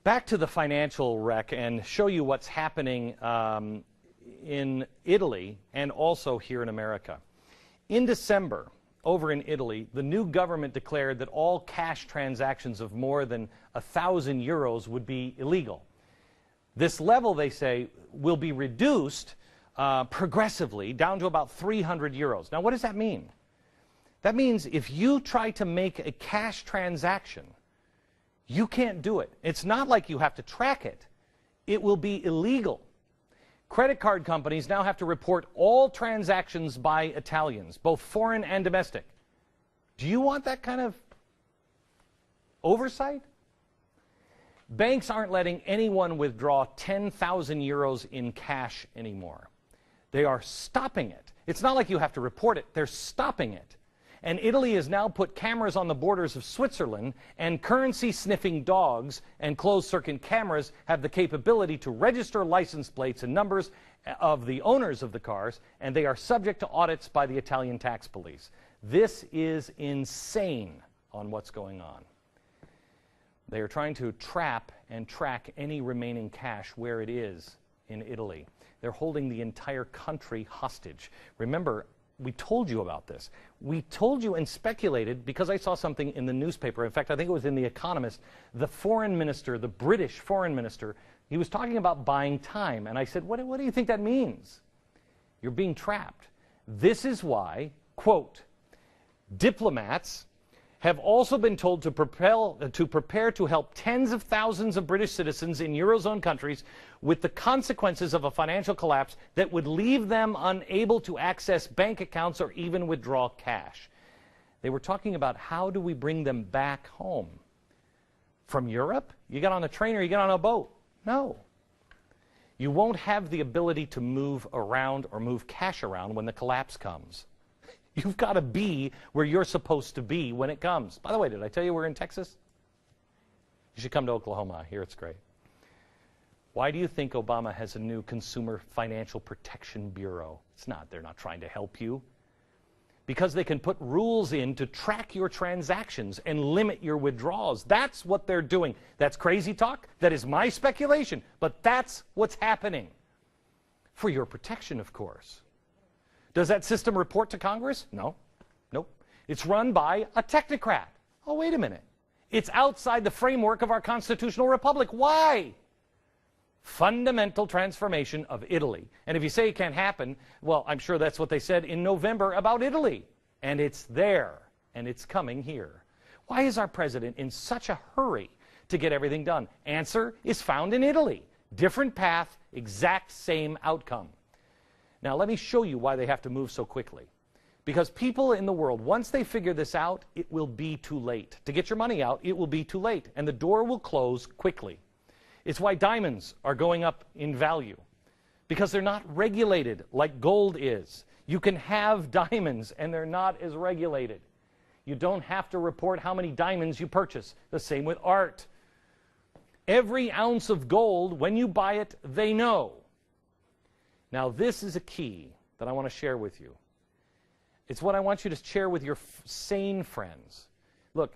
Back to the financial wreck and show you what's happening in Italy and also here in America. In December, over in Italy, the new government declared that all cash transactions of more than 1,000 euros would be illegal. This level, they say, will be reduced progressively down to about 300 euros. Now, what does that mean? That means if you try to make a cash transaction, you can't do it. It's not like you have to track it. It will be illegal. Credit card companies now have to report all transactions by Italians, both foreign and domestic. Do you want that kind of oversight? Banks aren't letting anyone withdraw 10,000 euros in cash anymore. They are stopping it. It's not like you have to report it. They're stopping it. And Italy has now put cameras on the borders of Switzerland, and currency-sniffing dogs and closed-circuit cameras have the capability to register license plates and numbers of the owners of the cars, and they are subject to audits by the Italian tax police. This is insane on what's going on. They are trying to trap and track any remaining cash where it is in Italy. They're holding the entire country hostage. Remember, we told you about this. We told you and speculated because I saw something in the newspaper. In fact, I think it was in The Economist. The foreign minister, the British foreign minister, he was talking about buying time. And I said, what do you think that means? You're being trapped. This is why, quote, diplomats have also been told to prepare to help tens of thousands of British citizens in Eurozone countries with the consequences of a financial collapse that would leave them unable to access bank accounts or even withdraw cash. They were talking about how do we bring them back home? From Europe? You get on a train or you get on a boat? No. You won't have the ability to move around or move cash around when the collapse comes. You've got to be where you're supposed to be when it comes. By the way, did I tell you we're in Texas? You should come to Oklahoma. I hear it's great. Why do you think Obama has a new Consumer Financial Protection Bureau? It's not. They're not trying to help you. Because they can put rules in to track your transactions and limit your withdrawals. That's what they're doing. That's crazy talk. That is my speculation. But that's what's happening. For your protection, of course. Does that system report to Congress? No. Nope. It's run by a technocrat. Oh, wait a minute. It's outside the framework of our constitutional republic. Why? Fundamental transformation of Italy. And if you say it can't happen, well, I'm sure that's what they said in November about Italy. And it's there. And it's coming here. Why is our president in such a hurry to get everything done? Answer is found in Italy. Different path, exact same outcome. Now, let me show you why they have to move so quickly. Because people in the world, once they figure this out, it will be too late. To get your money out, it will be too late. And the door will close quickly. It's why diamonds are going up in value. Because they're not regulated like gold is. You can have diamonds and they're not as regulated. You don't have to report how many diamonds you purchase. The same with art. Every ounce of gold, when you buy it, they know. Now, this is a key that I want to share with you. It's what I want you to share with your sane friends. Look,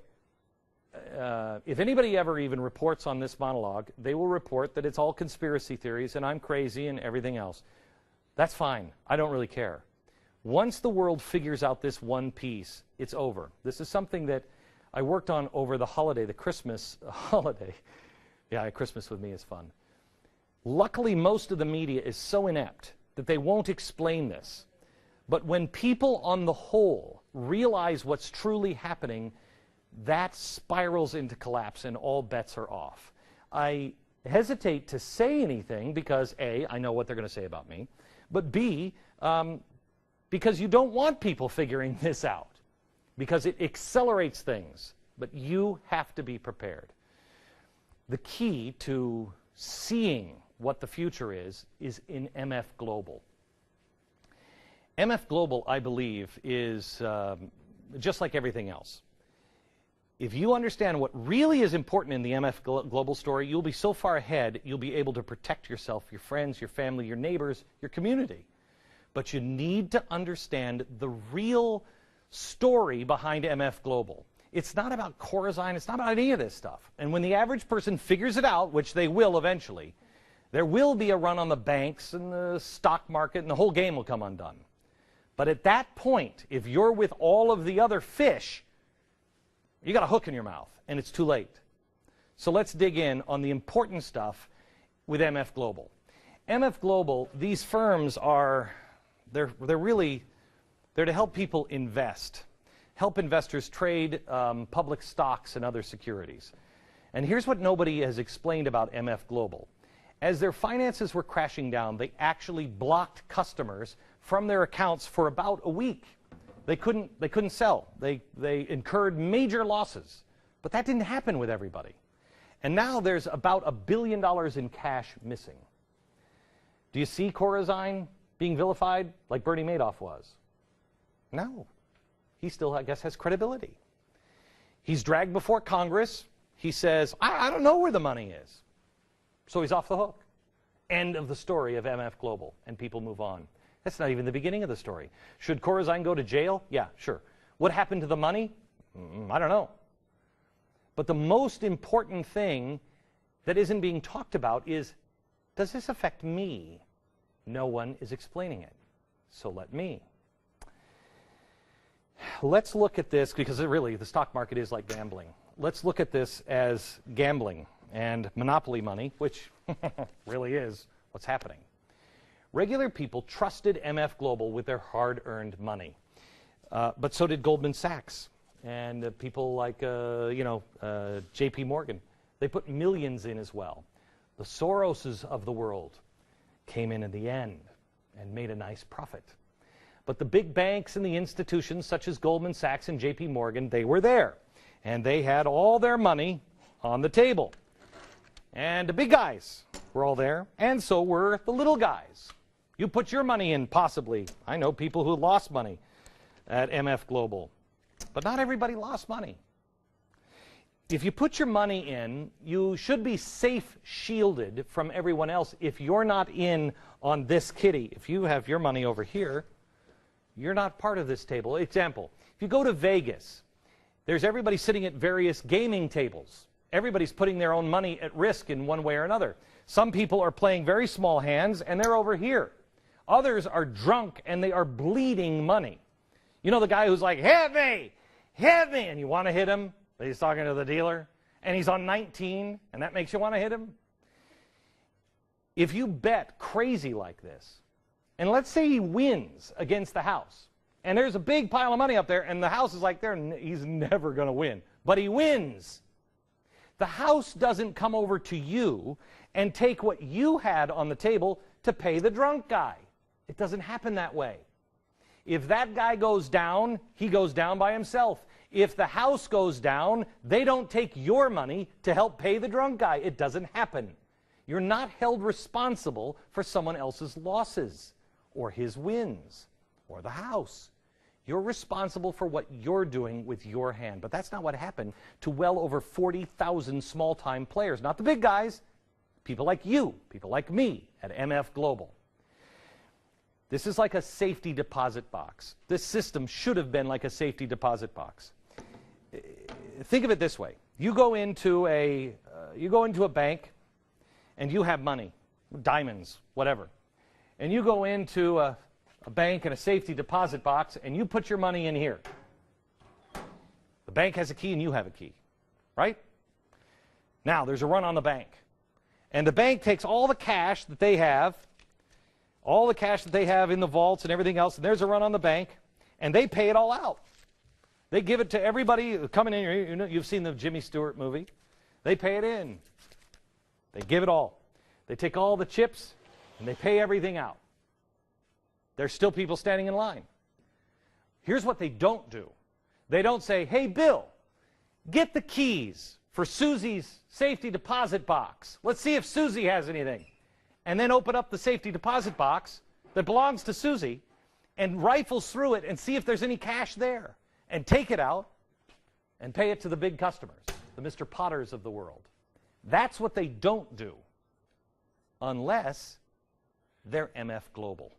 if anybody ever even reports on this monologue, they will report that it's all conspiracy theories and I'm crazy and everything else. That's fine. I don't really care. Once the world figures out this one piece, it's over. This is something that I worked on over the holiday, the Christmas holiday. Yeah, Christmas with me is fun. Luckily, most of the media is so inept that they won't explain this. But when people on the whole realize what's truly happening, that spirals into collapse and all bets are off. I hesitate to say anything because A, I know what they're going to say about me, but B, because you don't want people figuring this out, because it accelerates things, but you have to be prepared. The key to seeing what the future is in MF Global. MF Global, I believe, is just like everything else. If you understand what really is important in the MF Global story, you'll be so far ahead, you'll be able to protect yourself, your friends, your family, your neighbors, your community. But you need to understand the real story behind MF Global. It's not about Corazine. It's not about any of this stuff. And when the average person figures it out, which they will eventually, there will be a run on the banks and the stock market, and the whole game will come undone. But at that point, if you're with all of the other fish, you got a hook in your mouth, and it's too late. So let's dig in on the important stuff with MF Global. MF Global, these firms they're to help people invest, help investors trade public stocks and other securities. And here's what nobody has explained about MF Global. As their finances were crashing down, they actually blocked customers from their accounts for about a week. They couldn't sell. They incurred major losses. But that didn't happen with everybody. And now there's about $1 billion in cash missing. Do you see Corazine being vilified like Bernie Madoff was? No. He still, I guess, has credibility. He's dragged before Congress. He says, I don't know where the money is. So he's off the hook. End of the story of MF Global, and people move on. That's not even the beginning of the story. Should Corazine go to jail? Yeah, sure. What happened to the money? I don't know. But the most important thing that isn't being talked about is, does this affect me? No one is explaining it. So let me. Let's look at this, because really the stock market is like gambling. Let's look at this as gambling and monopoly money, which really is what's happening. Regular people trusted MF Global with their hard-earned money. But so did Goldman Sachs and people like, JP Morgan. They put millions in as well. The Soroses of the world came in the end and made a nice profit. But the big banks and the institutions such as Goldman Sachs and JP Morgan, they were there. And they had all their money on the table. And the big guys were all there, and so were the little guys. You put your money in, possibly. I know people who lost money at MF Global. But not everybody lost money. If you put your money in, you should be safe shielded from everyone else if you're not in on this kitty. If you have your money over here, you're not part of this table. Example, if you go to Vegas, there's everybody sitting at various gaming tables. Everybody's putting their own money at risk in one way or another. Some people are playing very small hands, and they're over here. Others are drunk, and they are bleeding money. You know the guy who's like, hit me, and you want to hit him, but he's talking to the dealer, and he's on 19, and that makes you want to hit him? If you bet crazy like this, and let's say he wins against the house, and there's a big pile of money up there, and the house is like, he's never going to win, but he wins. The house doesn't come over to you and take what you had on the table to pay the drunk guy. It doesn't happen that way. If that guy goes down, he goes down by himself. If the house goes down, they don't take your money to help pay the drunk guy. It doesn't happen. You're not held responsible for someone else's losses or his wins or the house. You're responsible for what you're doing with your hand. But that's not what happened to well over 40,000 small-time players. Not the big guys. People like you, people like me at MF Global. This is like a safety deposit box. This system should have been like a safety deposit box. Think of it this way. You go into a bank and you have money, diamonds, whatever. And you go into a bank and a safety deposit box, and you put your money in here. The bank has a key and you have a key, right? Now, there's a run on the bank. And the bank takes all the cash that they have, in the vaults and everything else, and there's a run on the bank, and they pay it all out. They give it to everybody coming in. You've seen the Jimmy Stewart movie. They pay it in. They give it all. They take all the chips, and they pay everything out. There's still people standing in line. Here's what they don't do. They don't say, hey, Bill, get the keys for Susie's safety deposit box. Let's see if Susie has anything. And then open up the safety deposit box that belongs to Susie and rifles through it and see if there's any cash there and take it out and pay it to the big customers, the Mr. Potters of the world. That's what they don't do unless they're MF Global.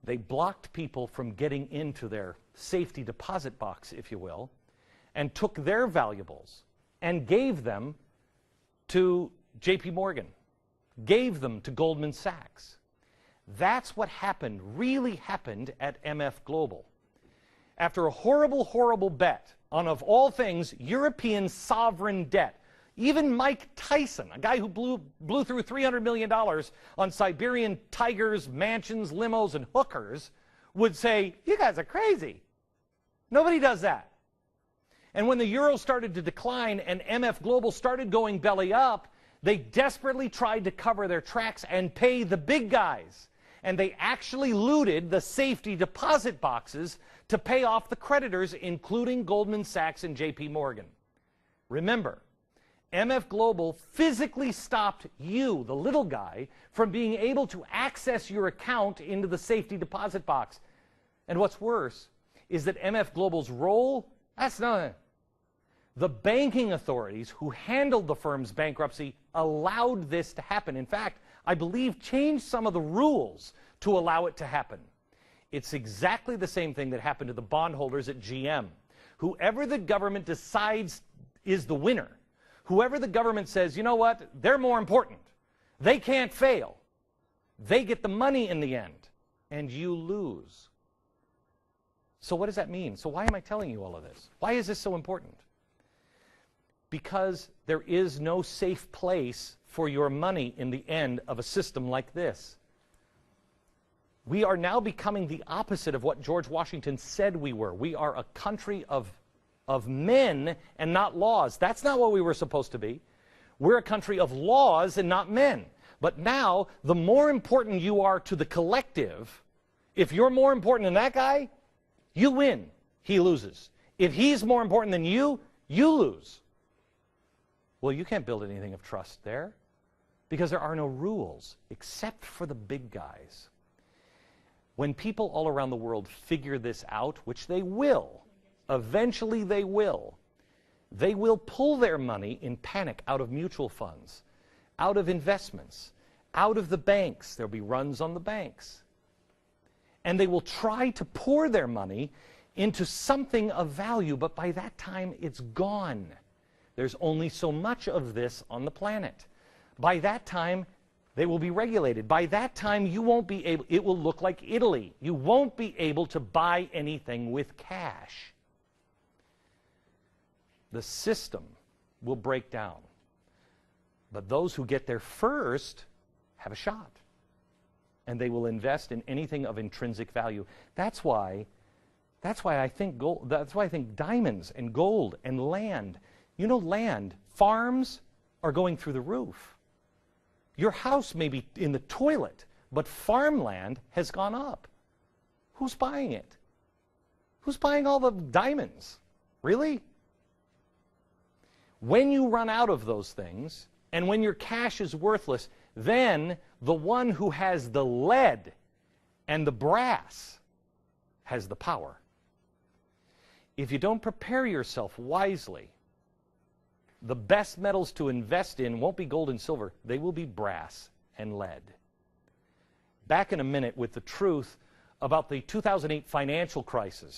They blocked people from getting into their safety deposit box, if you will, and took their valuables and gave them to JP Morgan, gave them to Goldman Sachs. That's what happened, really happened at MF Global. After a horrible, horrible bet on, of all things, European sovereign debt, even Mike Tyson, a guy who blew through $300 million on Siberian tigers, mansions, limos, and hookers, would say, you guys are crazy. Nobody does that. And when the euro started to decline and MF Global started going belly up, they desperately tried to cover their tracks and pay the big guys. And they actually looted the safety deposit boxes to pay off the creditors, including Goldman Sachs and JP Morgan. Remember, MF Global physically stopped you, the little guy, from being able to access your account into the safety deposit box. And what's worse is that MF Global's role, that's nothing. The banking authorities who handled the firm's bankruptcy allowed this to happen. In fact, I believe changed some of the rules to allow it to happen. It's exactly the same thing that happened to the bondholders at GM. Whoever the government decides is the winner, whoever the government says, you know what, they're more important, they can't fail, they get the money in the end, and you lose. So what does that mean? So why am I telling you all of this? Why is this so important? Because there is no safe place for your money in the end of a system like this. We are now becoming the opposite of what George Washington said we were. We are a country of men and not laws. That's not what we were supposed to be. We're a country of laws and not men. But now, the more important you are to the collective, if you're more important than that guy, you win, he loses. If he's more important than you, you lose. Well, you can't build anything of trust there because there are no rules except for the big guys. When people all around the world figure this out, which they will, eventually they will pull their money in panic out of mutual funds, out of investments, out of the banks. There'll be runs on the banks. And they will try to pour their money into something of value, but by that time it's gone. There's only so much of this on the planet. By that time, they will be regulated. By that time, you won't be able, it will look like Italy. You won't be able to buy anything with cash. The system will break down. But those who get there first have a shot. And they will invest in anything of intrinsic value. That's why I think gold, that's why I think diamonds and gold and land. You know, land, farms are going through the roof. Your house may be in the toilet, but farmland has gone up. Who's buying it? Who's buying all the diamonds? Really? When you run out of those things, and when your cash is worthless, then the one who has the lead and the brass has the power. If you don't prepare yourself wisely, the best metals to invest in won't be gold and silver. They will be brass and lead. Back in a minute with the truth about the 2008 financial crisis